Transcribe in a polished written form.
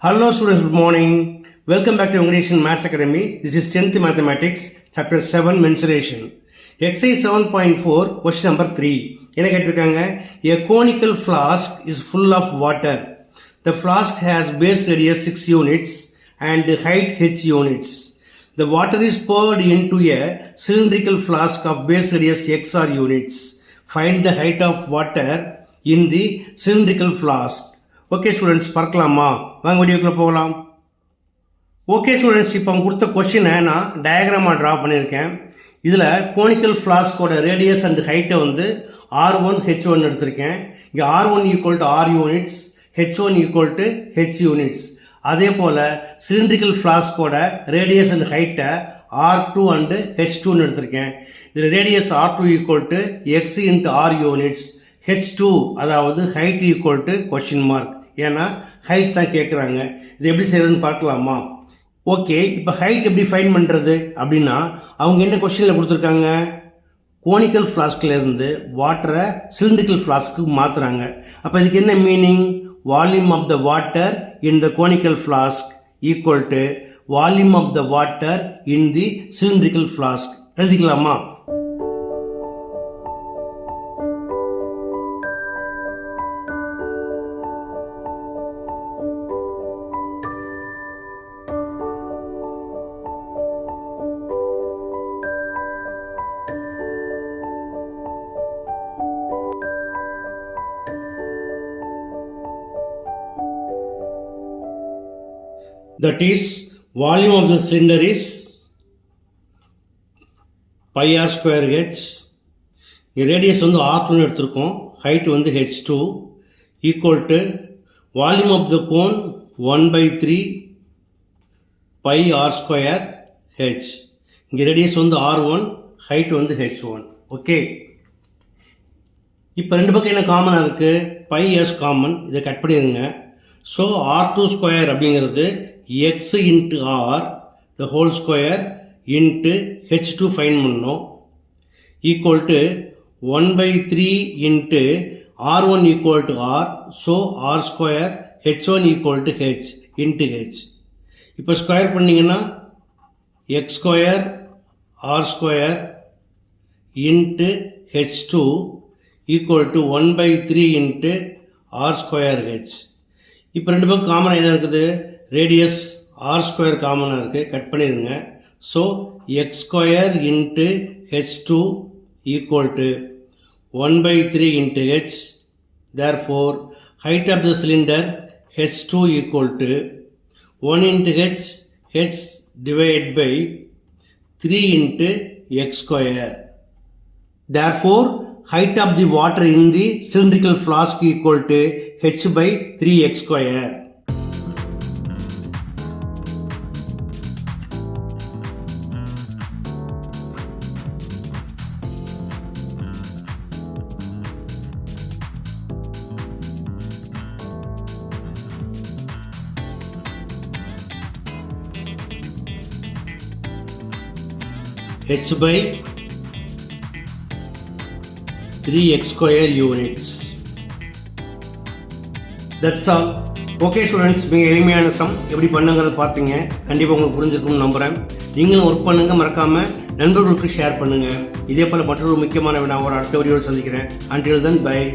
Hello students, good morning. Welcome back to English and Maths Academy. This is 10th Mathematics, Chapter 7, Mensuration. Exercise 7.4, question number 3. என்ன கேட்டிருக்காங்க? A conical flask is full of water. The flask has base radius 6 units and height h units. The water is poured into a cylindrical flask of base radius x r units. Find the height of water in the cylindrical flask. Okay students, பார்க்கலாமா? வாங்க வீடியோக்குள்ளே போகலாம். Okay students, இப்போ அவங்க கொடுத்த கொஸ்டினை நான் டயக்ராமாக draw பண்ணியிருக்கேன். இதில் கோனிக்கல் ஃப்ளாஸ்கோட ரேடியஸ் அண்ட் ஹைட்டை வந்து R1 H1 எடுத்திருக்கேன். இங்கே R1 equal to R units, H1 equal to H units. அதே போல் சிலிண்ட்ரிக்கல் ஃப்ளாஸ்கோட ரேடியஸ் அண்ட் ஹைட்டை R2 அண்டு H2ன்னு எடுத்திருக்கேன். இதில் radius R2 equal to X into R units, H2 அதாவது height equal to question mark. ஏன்னா ஹைட் தான் கேட்குறாங்க. இது எப்படி செய்யறதுன்னு பார்க்கலாமா? ஓகே, இப்போ ஹைட் எப்படி ஃபைன் பண்ணுறது அப்படின்னா, அவங்க என்ன கொஸ்டினில் கொடுத்துருக்காங்க, கோனிக்கல் ஃப்ளாஸ்கிலேருந்து வாட்டரை சிலிண்ட்ரிக்கல் ஃப்ளாஸ்க்கு மாற்றுறாங்க. அப்போ இதுக்கு என்ன meaning? Volume of the water in the conical flask equal to volume of the water in the cylindrical flask. எழுதிக்கலாமா? That is, volume of the cylinder is pi r square h. Radius வந்து R2 எடுத்திருக்கோம், height வந்து H2 equal to volume of the cone 1/3 pi r square h. இங்கே radius வந்து R1, height வந்து H1. Okay, இப்போ ரெண்டு பக்கம் என்ன காமனாக இருக்குது? பை எஸ் காமன், இதை கட் பண்ணிடுங்க. ஸோ R2 ஸ்கொயர் அப்படிங்கிறது x into R the whole square into H2 find பண்ணோம் equal to 1/3 into R1 equal to R. So R square H1 equal to H into H. இப்போ square பண்ணிங்கன்னா x square R square into H2 equal to 1/3 into R square H. இப்போ ரெண்டு பக்கம் காமனாக என்ன இருக்குது? Radius R square காமனாக இருக்குது, கட் பண்ணிடுங்க. So x square into H2 equal to 1/3 into H. Therefore height of the cylinder H2 equal to 1 into H, H divide by 3 into x square. Therefore height of the water in the cylindrical flask equal to h by 3x square. h by 3x square units. That's all. Okay students, மிக எளிமையான some எப்படி பண்ணுங்கிறத பார்த்தீங்க. கண்டிப்பாக உங்களுக்கு புரிஞ்சிருக்கும்னு நம்புகிறேன். நீங்களும் work பண்ணுங்கள், மறக்காமல் நண்பர்களுக்கு ஷேர் பண்ணுங்கள். இதே போல் மற்றொரு முக்கியமான வினா ஒரு அடுத்த வீடியோவில் சந்திக்கிறேன். Until then, bye.